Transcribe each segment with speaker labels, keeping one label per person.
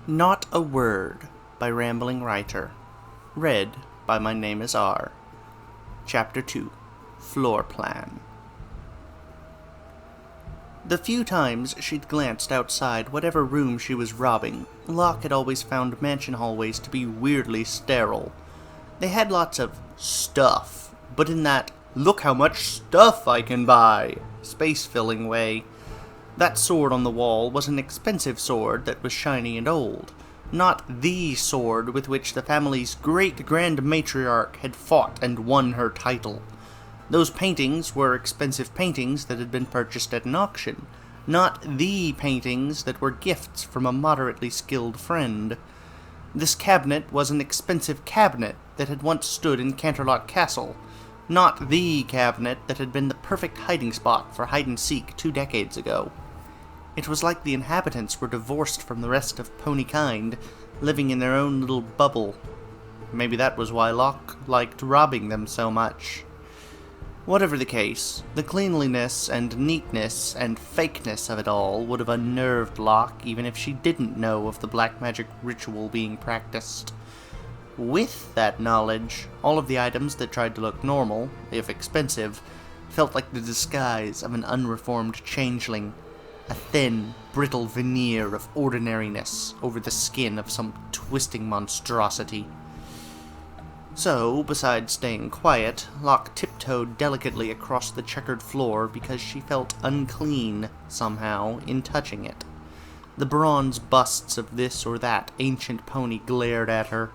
Speaker 1: Not a Word by Rambling Writer. Read by My Name is R. Chapter 2. Floor Plan. The few times she'd glanced outside whatever room she was robbing, Locke had always found mansion hallways to be weirdly sterile. They had lots of stuff, but in that, look how much stuff I can buy, space-filling way. That sword on the wall was an expensive sword that was shiny and old, not the sword with which the family's great-grand matriarch had fought and won her title. Those paintings were expensive paintings that had been purchased at an auction, not the paintings that were gifts from a moderately skilled friend. This cabinet was an expensive cabinet that had once stood in Canterlot Castle, not the cabinet that had been the perfect hiding spot for hide-and-seek 2 decades ago. It was like the inhabitants were divorced from the rest of ponykind, living in their own little bubble. Maybe that was why Locke liked robbing them so much. Whatever the case, the cleanliness and neatness and fakeness of it all would have unnerved Locke even if she didn't know of the black magic ritual being practiced. With that knowledge, all of the items that tried to look normal, if expensive, felt like the disguise of an unreformed changeling, a thin, brittle veneer of ordinariness over the skin of some twisting monstrosity. So, besides staying quiet, Locke tiptoed delicately across the checkered floor because she felt unclean, somehow, in touching it. The bronze busts of this or that ancient pony glared at her.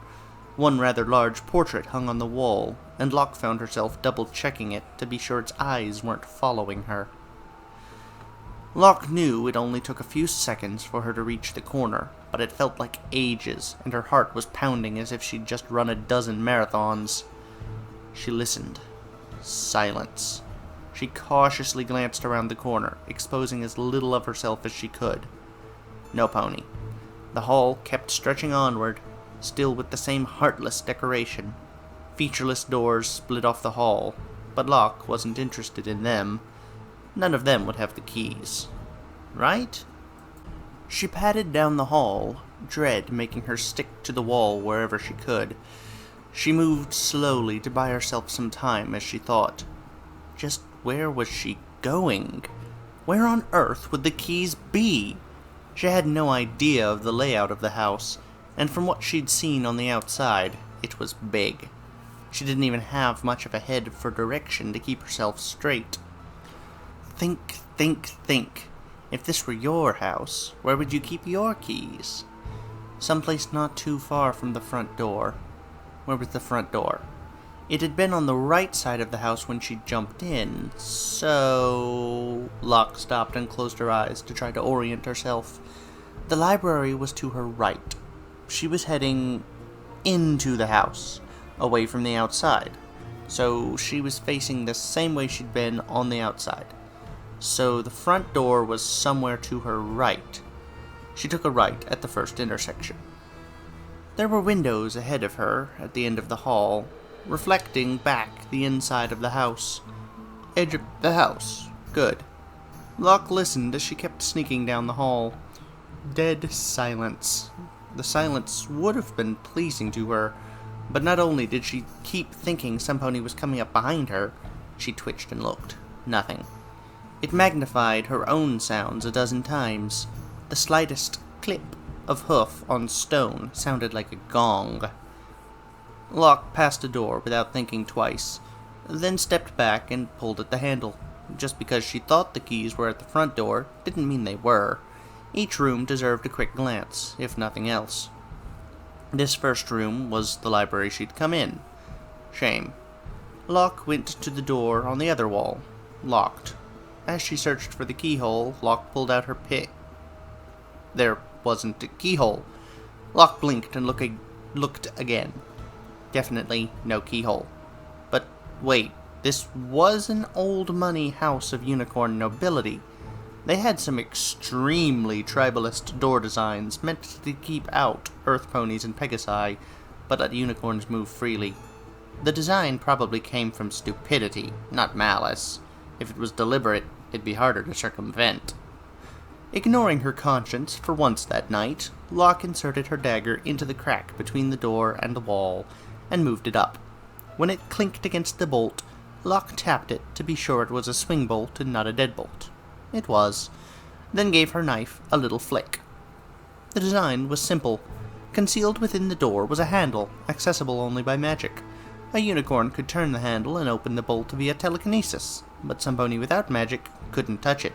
Speaker 1: One rather large portrait hung on the wall, and Locke found herself double-checking it to be sure its eyes weren't following her. Locke knew it only took a few seconds for her to reach the corner, but it felt like ages, and her heart was pounding as if she'd just run a dozen marathons. She listened. Silence. She cautiously glanced around the corner, exposing as little of herself as she could. No pony. The hall kept stretching onward, still with the same heartless decoration. Featureless doors split off the hall, but Locke wasn't interested in them. None of them would have the keys. Right? She padded down the hall, dread making her stick to the wall wherever she could. She moved slowly to buy herself some time as she thought. Just where was she going? Where on earth would the keys be? She had no idea of the layout of the house, and from what she'd seen on the outside, it was big. She didn't even have much of a head for direction to keep herself straight. Think. If this were your house, where would you keep your keys? Someplace not too far from the front door. Where was the front door? It had been on the right side of the house when she jumped in, so... Locke stopped and closed her eyes to try to orient herself. The library was to her right. She was heading into the house, away from the outside. So she was facing the same way she'd been on the outside. So the front door was somewhere to her right. She took a right at the first intersection. There were windows ahead of her at the end of the hall, reflecting back the inside of the house. Edge of the house. Good. Locke listened as she kept sneaking down the hall. Dead silence. The silence would have been pleasing to her, but not only did she keep thinking some pony was coming up behind her, she twitched and looked. Nothing. It magnified her own sounds a dozen times. The slightest clip of hoof on stone sounded like a gong. Locke passed a door without thinking twice, then stepped back and pulled at the handle. Just because she thought the keys were at the front door didn't mean they were. Each room deserved a quick glance, if nothing else. This first room was the library she'd come in. Shame. Locke went to the door on the other wall. Locked. As she searched for the keyhole, Locke pulled out her pick. There wasn't a keyhole. Locke blinked and looked again. Definitely no keyhole. But wait, this was an old money house of unicorn nobility. They had some extremely tribalist door designs meant to keep out earth ponies and pegasi, but let unicorns move freely. The design probably came from stupidity, not malice. If it was deliberate, it'd be harder to circumvent. Ignoring her conscience for once that night, Locke inserted her dagger into the crack between the door and the wall, and moved it up. When it clinked against the bolt, Locke tapped it to be sure it was a swing bolt and not a deadbolt. It was, then gave her knife a little flick. The design was simple. Concealed within the door was a handle, accessible only by magic. A unicorn could turn the handle and open the bolt via telekinesis, but somebody without magic couldn't touch it.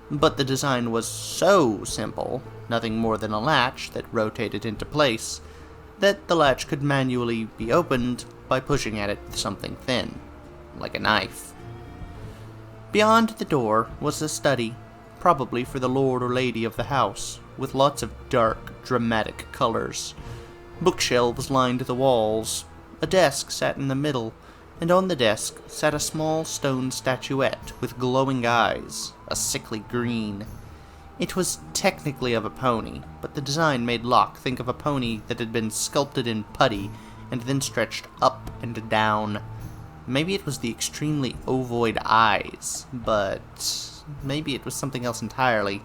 Speaker 1: But the design was so simple, nothing more than a latch that rotated into place, that the latch could manually be opened by pushing at it with something thin, like a knife. Beyond the door was a study, probably for the lord or lady of the house, with lots of dark, dramatic colors. Bookshelves lined the walls. A desk sat in the middle, and on the desk sat a small stone statuette with glowing eyes, a sickly green. It was technically of a pony, but the design made Locke think of a pony that had been sculpted in putty and then stretched up and down. Maybe it was the extremely ovoid eyes, but maybe it was something else entirely.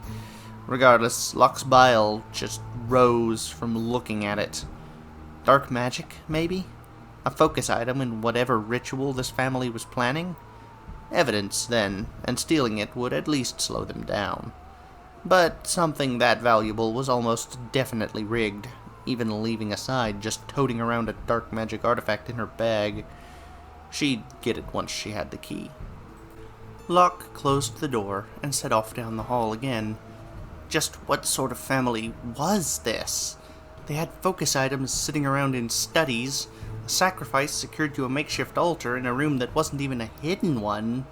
Speaker 1: Regardless, Locke's bile just rose from looking at it. Dark magic, maybe? A focus item in whatever ritual this family was planning? Evidence, then, and stealing it would at least slow them down. But something that valuable was almost definitely rigged, even leaving aside just toting around a dark magic artifact in her bag. She'd get it once she had the key. Locke closed the door and set off down the hall again. Just what sort of family was this? They had focus items sitting around in studies, a sacrifice secured to a makeshift altar in a room that wasn't even a hidden one.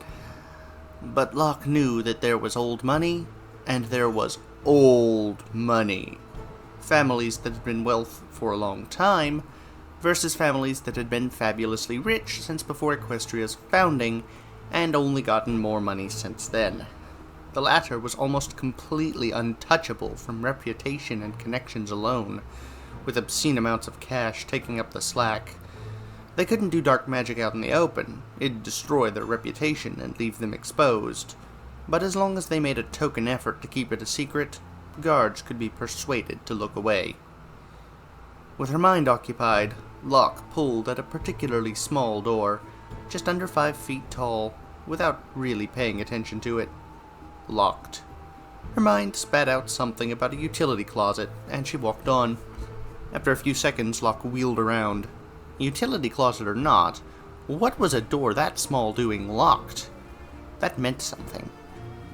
Speaker 1: But Locke knew that there was old money, and there was old money. Families that had been wealth for a long time, versus families that had been fabulously rich since before Equestria's founding, and only gotten more money since then. The latter was almost completely untouchable from reputation and connections alone, with obscene amounts of cash taking up the slack. They couldn't do dark magic out in the open. It'd destroy their reputation and leave them exposed. But as long as they made a token effort to keep it a secret, guards could be persuaded to look away. With her mind occupied, Locke pulled at a particularly small door, just under 5 feet tall, without really paying attention to it. Locked. Her mind spat out something about a utility closet, and she walked on. After a few seconds, Locke wheeled around. Utility closet or not, what was a door that small doing locked? That meant something.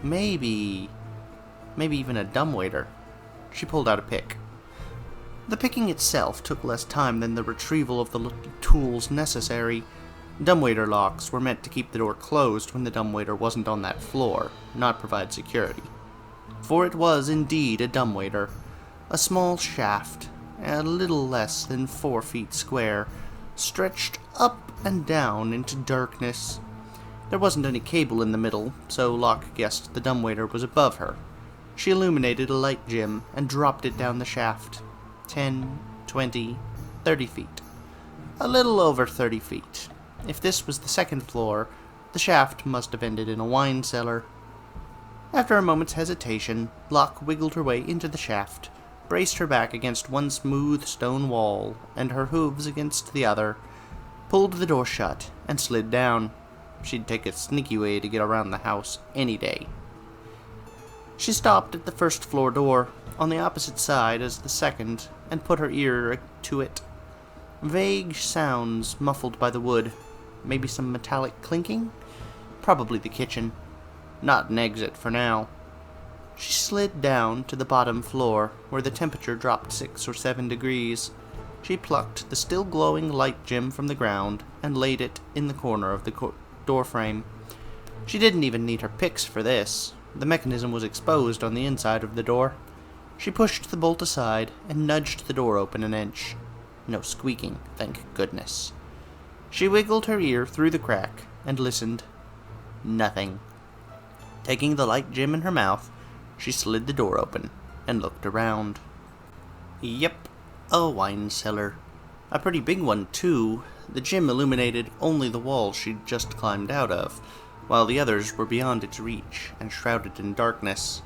Speaker 1: Maybe even a dumbwaiter. She pulled out a pick. The picking itself took less time than the retrieval of the tools necessary. Dumbwaiter locks were meant to keep the door closed when the dumbwaiter wasn't on that floor, not provide security. For it was indeed a dumbwaiter, a small shaft, a little less than 4 feet square, stretched up and down into darkness. There wasn't any cable in the middle, so Locke guessed the dumbwaiter was above her. She illuminated a light gem and dropped it down the shaft. 10, 20, 30 feet. A little over 30 feet. If this was the second floor, the shaft must have ended in a wine cellar. After a moment's hesitation, Locke wiggled her way into the shaft, braced her back against one smooth stone wall, and her hooves against the other, pulled the door shut, and slid down. She'd take a sneaky way to get around the house any day. She stopped at the first floor door, on the opposite side as the second, and put her ear to it. Vague sounds muffled by the wood. Maybe some metallic clinking? Probably the kitchen. Not an exit for now. She slid down to the bottom floor, where the temperature dropped 6 or 7 degrees. She plucked the still glowing light gem from the ground and laid it in the corner of the doorframe. She didn't even need her picks for this. The mechanism was exposed on the inside of the door. She pushed the bolt aside and nudged the door open an inch. No squeaking, thank goodness. She wiggled her ear through the crack and listened. Nothing. Taking the light gem in her mouth, she slid the door open and looked around. Yep, a wine cellar. A pretty big one, too. The gem illuminated only the wall she'd just climbed out of, while the others were beyond its reach and shrouded in darkness.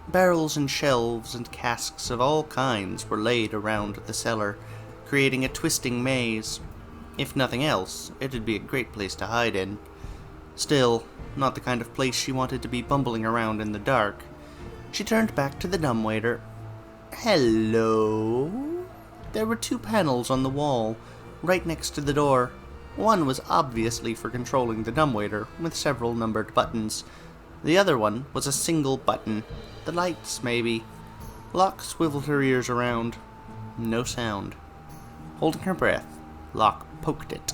Speaker 1: Barrels and shelves and casks of all kinds were laid around the cellar, creating a twisting maze. If nothing else, it'd be a great place to hide in. Still, not the kind of place she wanted to be bumbling around in the dark. She turned back to the dumbwaiter. Hello? There were 2 panels on the wall, right next to the door. One was obviously for controlling the dumbwaiter, with several numbered buttons. The other one was a single button. The lights, maybe. Locke swiveled her ears around. No sound. Holding her breath, Locke poked it.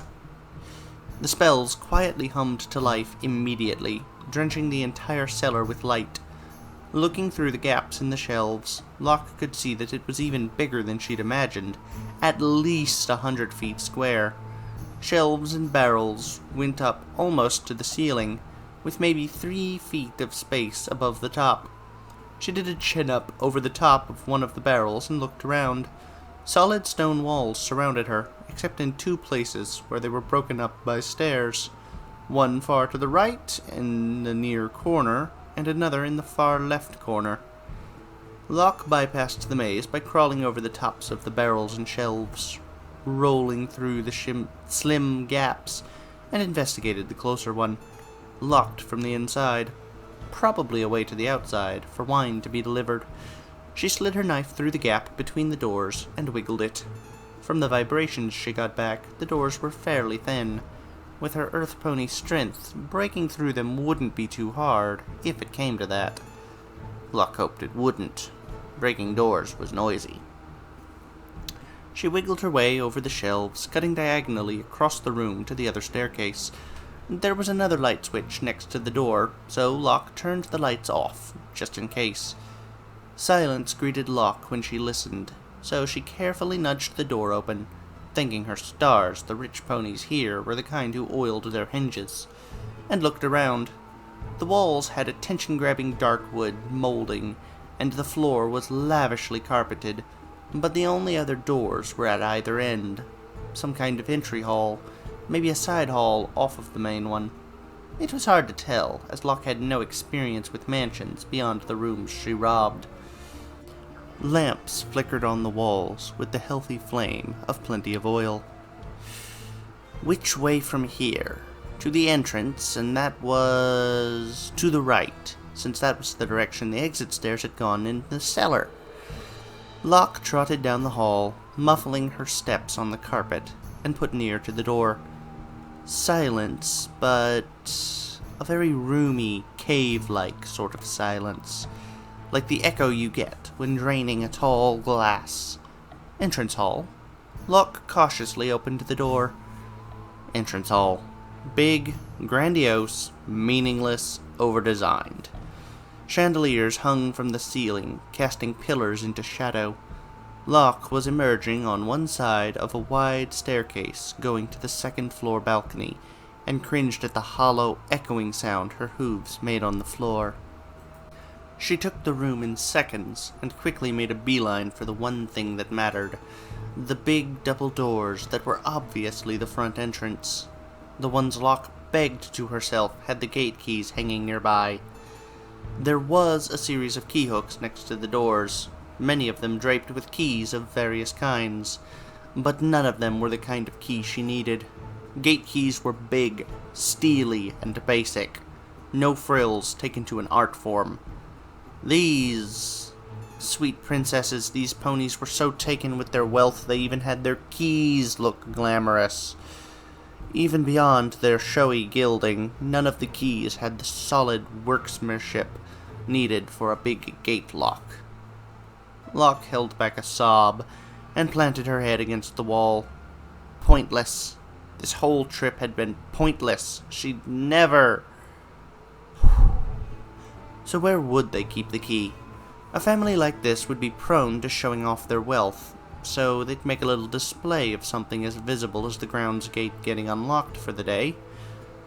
Speaker 1: The spells quietly hummed to life immediately, drenching the entire cellar with light. Looking through the gaps in the shelves, Locke could see that it was even bigger than she'd imagined, at least 100 feet square. Shelves and barrels went up almost to the ceiling, with maybe 3 feet of space above the top. She did a chin-up over the top of one of the barrels and looked around. Solid stone walls surrounded her, except in 2 places where they were broken up by stairs. One far to the right, in the near corner, and another in the far left corner. Locke bypassed the maze by crawling over the tops of the barrels and shelves, rolling through the slim gaps, and investigated the closer one. Locked from the inside. Probably a way to the outside, for wine to be delivered. She slid her knife through the gap between the doors and wiggled it. From the vibrations she got back, the doors were fairly thin. With her earth pony strength, breaking through them wouldn't be too hard, if it came to that. Locke hoped it wouldn't. Breaking doors was noisy. She wiggled her way over the shelves, cutting diagonally across the room to the other staircase. There was another light switch next to the door, so Locke turned the lights off, just in case. Silence greeted Locke when she listened, so she carefully nudged the door open, thinking her stars the rich ponies here were the kind who oiled their hinges, and looked around. The walls had attention-grabbing darkwood molding, and the floor was lavishly carpeted, but the only other doors were at either end. Some kind of entry hall, maybe a side hall off of the main one. It was hard to tell, as Locke had no experience with mansions beyond the rooms she robbed. Lamps flickered on the walls with the healthy flame of plenty of oil. Which way from here? To the entrance, and that was to the right, since that was the direction the exit stairs had gone in the cellar. Locke trotted down the hall, muffling her steps on the carpet, and put an ear to the door. Silence, but a very roomy, cave-like sort of silence, like the echo you get when draining a tall glass. Entrance hall. Locke cautiously opened the door. Entrance hall. Big, grandiose, meaningless, over-designed. Chandeliers hung from the ceiling, casting pillars into shadow. Locke was emerging on one side of a wide staircase going to the second-floor balcony, and cringed at the hollow, echoing sound her hooves made on the floor. She took the room in seconds, and quickly made a beeline for the one thing that mattered. The big double doors that were obviously the front entrance. The ones Locke begged to herself had the gate keys hanging nearby. There was a series of key hooks next to the doors, many of them draped with keys of various kinds, but none of them were the kind of key she needed. Gate keys were big, steely, and basic. No frills taken to an art form. These sweet princesses, these ponies were so taken with their wealth they even had their keys look glamorous. Even beyond their showy gilding, none of the keys had the solid workmanship needed for a big gate lock. Locke held back a sob and planted her head against the wall. Pointless. This whole trip had been pointless. She'd never... So where would they keep the key? A family like this would be prone to showing off their wealth, so they'd make a little display of something as visible as the grounds gate getting unlocked for the day.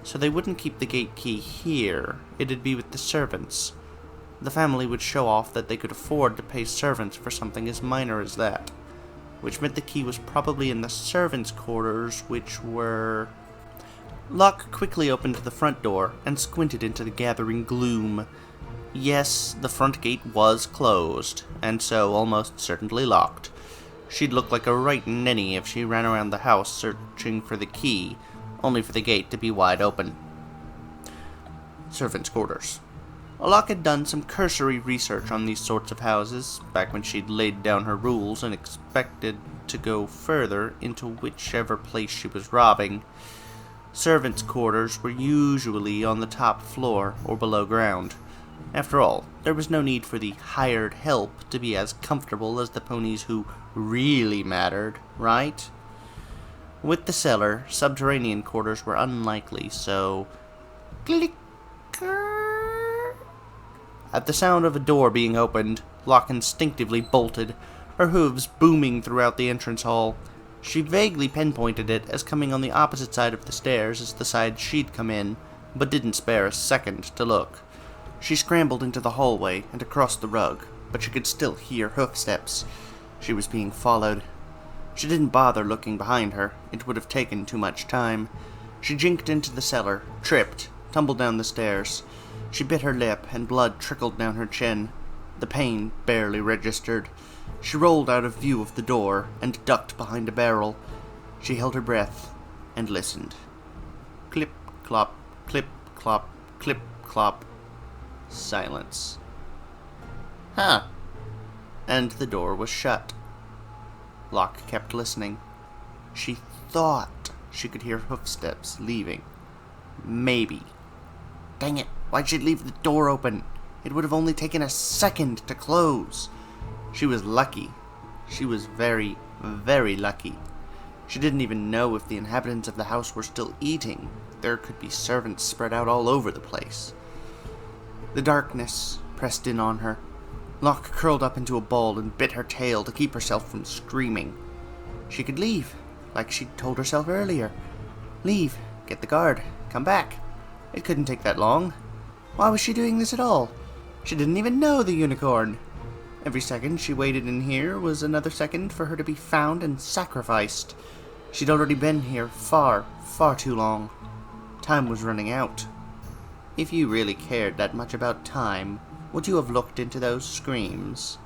Speaker 1: So they wouldn't keep the gate key here, it'd be with the servants. The family would show off that they could afford to pay servants for something as minor as that, which meant the key was probably in the servants' quarters, which were... Locke quickly opened the front door and squinted into the gathering gloom. Yes, the front gate was closed, and so almost certainly locked. She'd look like a right ninny if she ran around the house searching for the key, only for the gate to be wide open. Servants' quarters. Locke had done some cursory research on these sorts of houses, back when she'd laid down her rules and expected to go further into whichever place she was robbing. Servants' quarters were usually on the top floor or below ground. After all, there was no need for the hired help to be as comfortable as the ponies who really mattered, right? With the cellar, subterranean quarters were unlikely, so... Clicker! At the sound of a door being opened, Locke instinctively bolted, her hooves booming throughout the entrance hall. She vaguely pinpointed it as coming on the opposite side of the stairs as the side she'd come in, but didn't spare a second to look. She scrambled into the hallway and across the rug, but she could still hear hoofsteps. She was being followed. She didn't bother looking behind her. It would have taken too much time. She jinked into the cellar, tripped, tumbled down the stairs. She bit her lip, and blood trickled down her chin. The pain barely registered. She rolled out of view of the door, and ducked behind a barrel. She held her breath, and listened. Clip, clop, clip, clop, clip, clop. Silence. Huh. And the door was shut. Locke kept listening. She thought she could hear hoofsteps leaving. Maybe. Dang it, why'd she leave the door open? It would have only taken a second to close. She was lucky. She was very, very lucky. She didn't even know if the inhabitants of the house were still eating. There could be servants spread out all over the place. The darkness pressed in on her. Locke curled up into a ball and bit her tail to keep herself from screaming. She could leave, like she'd told herself earlier. Leave, get the guard, come back. It couldn't take that long. Why was she doing this at all? She didn't even know the unicorn. Every second she waited in here was another second for her to be found and sacrificed. She'd already been here far, far too long. Time was running out. If you really cared that much about time, would you have looked into those screams?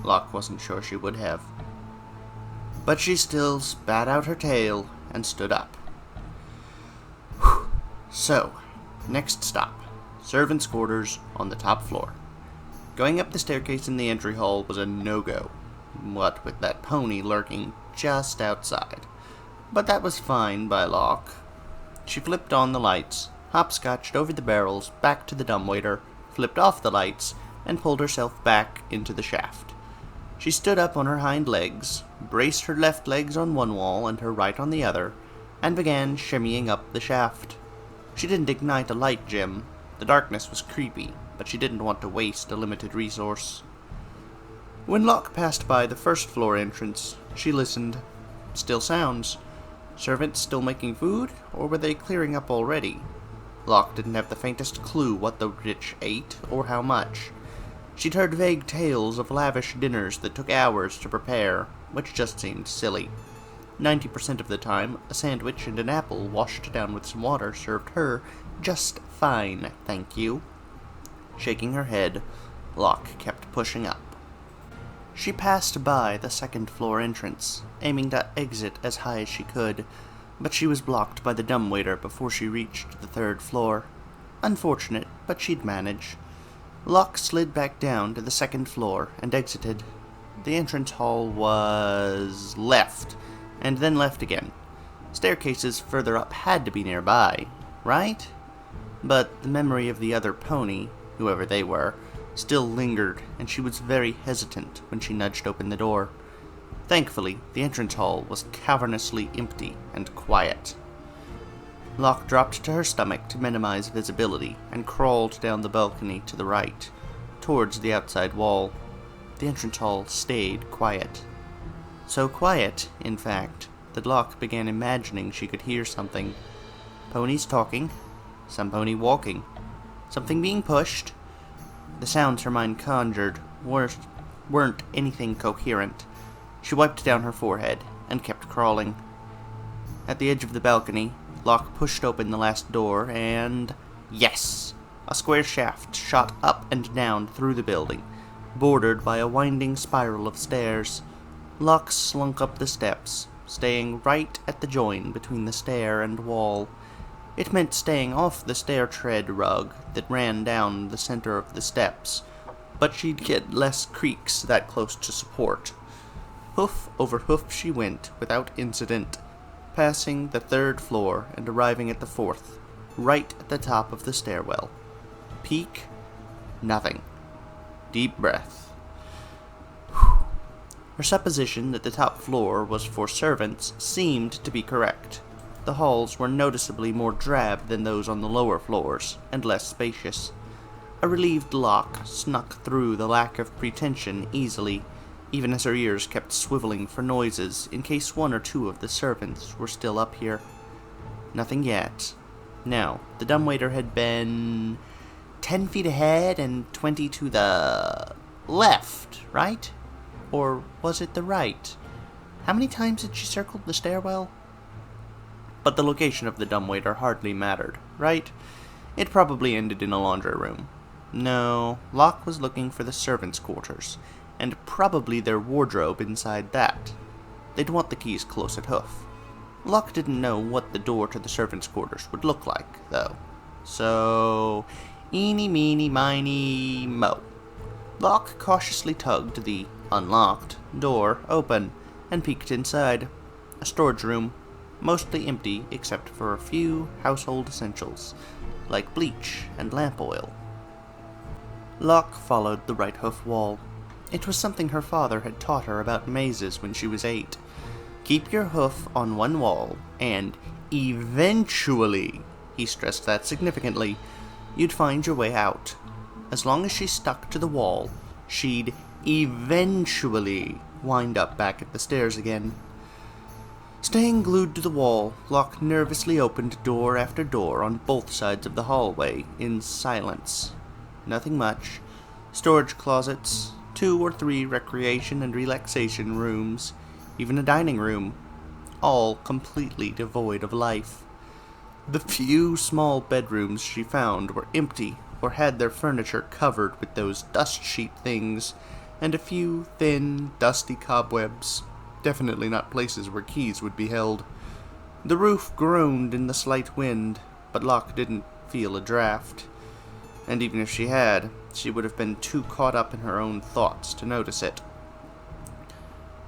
Speaker 1: Locke wasn't sure she would have. But she still spat out her tail and stood up. Whew. So, next stop. Servants' quarters on the top floor. Going up the staircase in the entry hall was a no-go. What with that pony lurking just outside. But that was fine by Locke. She flipped on the lights, hopscotched over the barrels back to the dumbwaiter, flipped off the lights, and pulled herself back into the shaft. She stood up on her hind legs, braced her left legs on one wall and her right on the other, and began shimmying up the shaft. She didn't ignite a light gem. The darkness was creepy, but she didn't want to waste a limited resource. When Locke passed by the first floor entrance, she listened. Still sounds. Servants still making food, or were they clearing up already? Locke didn't have the faintest clue what the rich ate, or how much. She'd heard vague tales of lavish dinners that took hours to prepare, which just seemed silly. 90% of the time, a sandwich and an apple washed down with some water served her just fine, thank you. Shaking her head, Locke kept pushing up. She passed by the second floor entrance, aiming to exit as high as she could, but she was blocked by the dumbwaiter before she reached the third floor. Unfortunate, but she'd manage. Locke slid back down to the second floor and exited. The entrance hall was left, and then left again. Staircases further up had to be nearby, right? But the memory of the other pony, whoever they were, still lingered, and she was very hesitant when she nudged open the door. Thankfully, the entrance hall was cavernously empty and quiet. Locke dropped to her stomach to minimize visibility and crawled down the balcony to the right, towards the outside wall. The entrance hall stayed quiet. So quiet, in fact, that Locke began imagining she could hear something. Ponies talking, some pony walking, something being pushed. The sounds her mind conjured weren't anything coherent. She wiped down her forehead and kept crawling. At the edge of the balcony, Locke pushed open the last door and... yes! A square shaft shot up and down through the building, bordered by a winding spiral of stairs. Locke slunk up the steps, staying right at the join between the stair and wall. It meant staying off the stair tread rug that ran down the center of the steps, but she'd get less creaks that close to support. Hoof over hoof she went, without incident, passing the 3rd floor and arriving at the 4th, right at the top of the stairwell. Peak, nothing. Deep breath. Her supposition that the top floor was for servants seemed to be correct. The halls were noticeably more drab than those on the lower floors, and less spacious. A relieved Locke snuck through the lack of pretension easily, even as her ears kept swiveling for noises in case 1 or 2 of the servants were still up here. Nothing yet. No, the dumbwaiter had been 10 feet ahead and 20 to the left, right? Or was it the right? How many times had she circled the stairwell? But the location of the dumbwaiter hardly mattered, right? It probably ended in a laundry room. No, Locke was looking for the servants' quarters, and probably their wardrobe inside that. They'd want the keys close at hoof. Locke didn't know what the door to the servants' quarters would look like, though. So, eeny, meeny, miny, mo. Locke cautiously tugged the unlocked door open and peeked inside. A storage room, mostly empty except for a few household essentials, like bleach and lamp oil. Locke followed the right hoof wall. It was something her father had taught her about mazes when she was 8. Keep your hoof on one wall, and eventually, he stressed that significantly, you'd find your way out. As long as she stuck to the wall, she'd eventually wind up back at the stairs again. Staying glued to the wall, Locke nervously opened door after door on both sides of the hallway, in silence. Nothing much. Storage closets, 2 or 3 recreation and relaxation rooms, even a dining room, all completely devoid of life. The few small bedrooms she found were empty or had their furniture covered with those dust sheet things, and a few thin, dusty cobwebs. Definitely not places where keys would be held. The roof groaned in the slight wind, but Locke didn't feel a draft. And even if she had, she would have been too caught up in her own thoughts to notice it.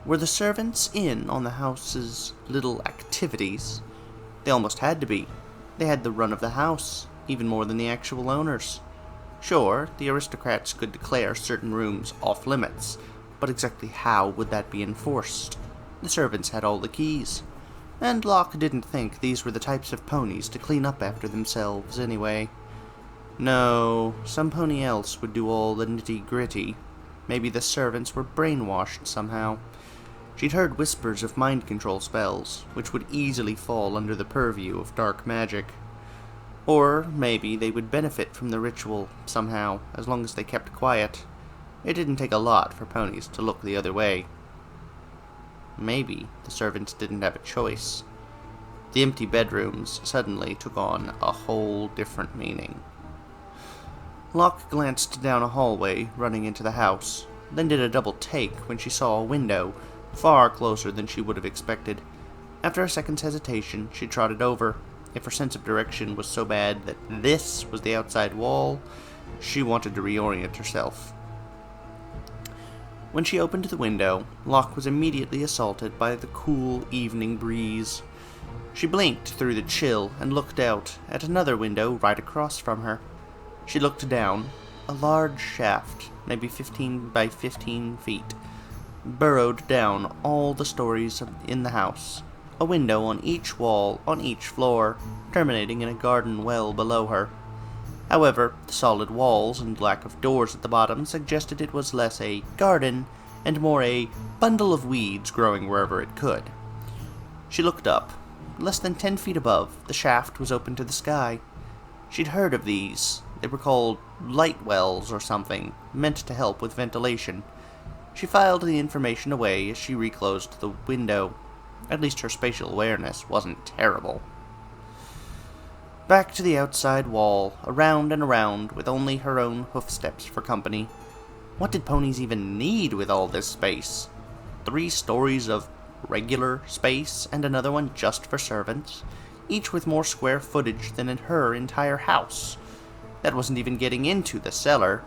Speaker 1: Were the servants in on the house's little activities? They almost had to be. They had the run of the house, even more than the actual owners. Sure, the aristocrats could declare certain rooms off-limits, but exactly how would that be enforced? The servants had all the keys, and Locke didn't think these were the types of ponies to clean up after themselves anyway. No, some pony else would do all the nitty-gritty. Maybe the servants were brainwashed somehow. She'd heard whispers of mind control spells, which would easily fall under the purview of dark magic. Or maybe they would benefit from the ritual somehow, as long as they kept quiet. It didn't take a lot for ponies to look the other way. Maybe the servants didn't have a choice. The empty bedrooms suddenly took on a whole different meaning. Locke glanced down a hallway running into the house, then did a double take when she saw a window, far closer than she would have expected. After a second's hesitation, she trotted over. If her sense of direction was so bad that this was the outside wall, she wanted to reorient herself. When she opened the window, Locke was immediately assaulted by the cool evening breeze. She blinked through the chill and looked out at another window right across from her. She looked down. A large shaft, maybe 15 by 15 feet, burrowed down all the stories in the house. A window on each wall, on each floor, terminating in a garden well below her. However, the solid walls and lack of doors at the bottom suggested it was less a garden and more a bundle of weeds growing wherever it could. She looked up. Less than 10 feet above, the shaft was open to the sky. She'd heard of these. They were called light wells or something, meant to help with ventilation. She filed the information away as she reclosed the window. At least her spatial awareness wasn't terrible. Back to the outside wall, around and around, with only her own hoofsteps for company. What did ponies even need with all this space? 3 stories of regular space, and another one just for servants, each with more square footage than in her entire house. That wasn't even getting into the cellar.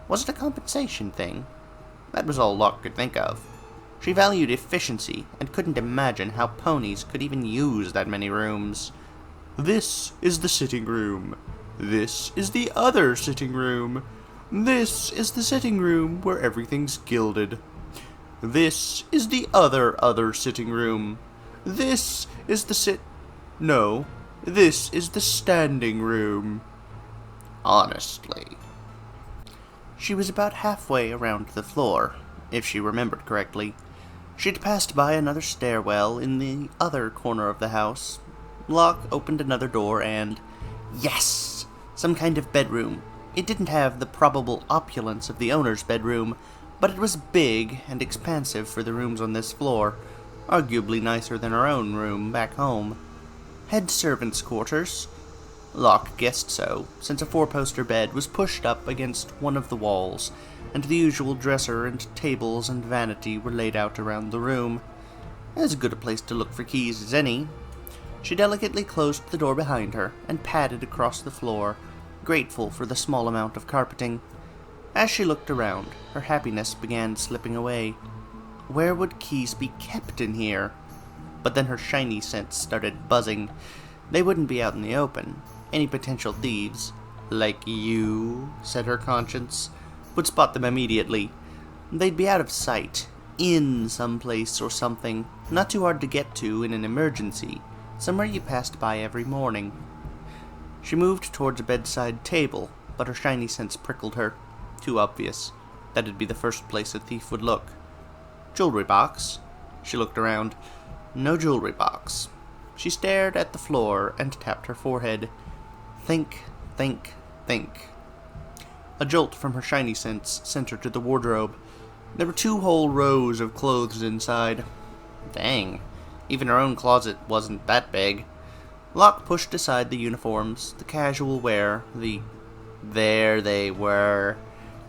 Speaker 1: Was it a compensation thing? That was all Locke could think of. She valued efficiency, and couldn't imagine how ponies could even use that many rooms. This is the sitting room. This is the other sitting room. This is the sitting room where everything's gilded. This is the other sitting room. This is the No, this is the standing room. Honestly. She was about halfway around the floor, if she remembered correctly. She'd passed by another stairwell in the other corner of the house. Locke opened another door and... Yes! Some kind of bedroom. It didn't have the probable opulence of the owner's bedroom, but it was big and expansive for the rooms on this floor, arguably nicer than her own room back home. Head servants' quarters? Locke guessed so, since a 4-poster bed was pushed up against one of the walls, and the usual dresser and tables and vanity were laid out around the room. As good a place to look for keys as any. She delicately closed the door behind her and padded across the floor, grateful for the small amount of carpeting. As she looked around, her happiness began slipping away. Where would keys be kept in here? But then her shiny sense started buzzing. They wouldn't be out in the open. Any potential thieves, like you, said her conscience, would spot them immediately. They'd be out of sight, in some place or something, not too hard to get to in an emergency, somewhere you passed by every morning. She moved towards a bedside table, but her shiny sense prickled her. Too obvious. That'd be the first place a thief would look. Jewelry box? She looked around. No jewelry box. She stared at the floor and tapped her forehead. Think, think, think. A jolt from her shiny sense sent her to the wardrobe. There were 2 whole rows of clothes inside. Dang, even her own closet wasn't that big. Locke pushed aside the uniforms, the casual wear, There they were.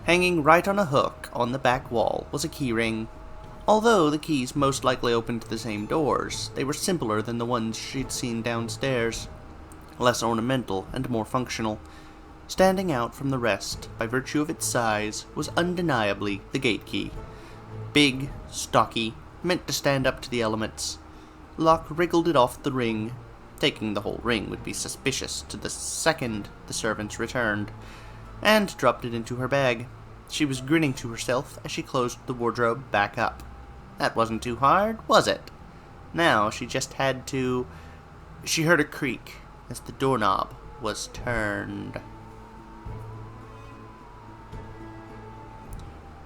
Speaker 1: Hanging right on a hook on the back wall was a keyring. Although the keys most likely opened the same doors, they were simpler than the ones she'd seen downstairs. Less ornamental and more functional. Standing out from the rest, by virtue of its size, was undeniably the gate key. Big, stocky, meant to stand up to the elements. Locke wriggled it off the ring. Taking the whole ring would be suspicious to the second the servants returned, and dropped it into her bag. She was grinning to herself as she closed the wardrobe back up. That wasn't too hard, was it? Now she just had to... She heard a creak as the doorknob was turned.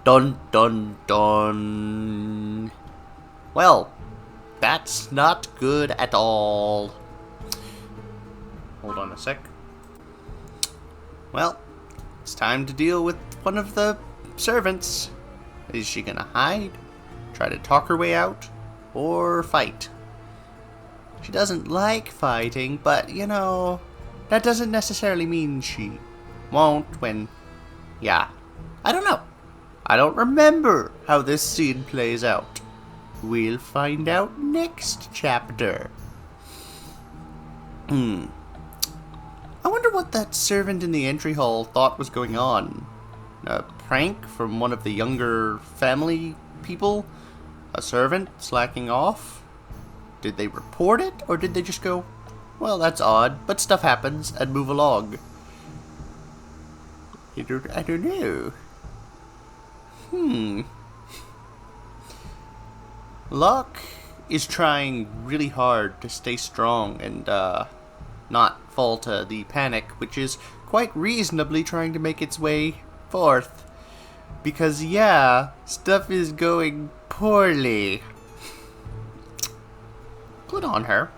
Speaker 1: Dun dun dun. Well, that's not good at all. Hold on a sec. Well, it's time to deal with one of the servants. Is she gonna hide, try to talk her way out, or fight? She doesn't like fighting, but, you know, that doesn't necessarily mean she won't when... Yeah, I don't know. I don't remember how this scene plays out. We'll find out next chapter. I wonder what that servant in the entry hall thought was going on. A prank from one of the younger family people? A servant slacking off? Did they report it, or did they just go, well, that's odd, but stuff happens, and move along? I don't know. Locke is trying really hard to stay strong and, not fall to the panic, which is quite reasonably trying to make its way forth. Because, yeah, stuff is going poorly. Good on her.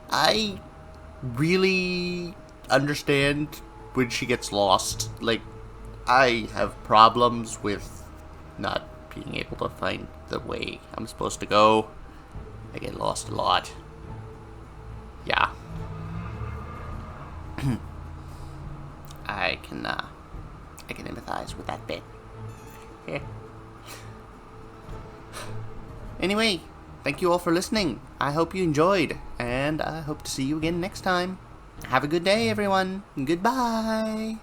Speaker 1: I really understand when she gets lost. Like, I have problems with not being able to find the way I'm supposed to go. I get lost a lot. Yeah. I can empathize with that bit. Anyway, thank you all for listening. I hope you enjoyed, and I hope to see you again next time. Have a good day, everyone. Goodbye.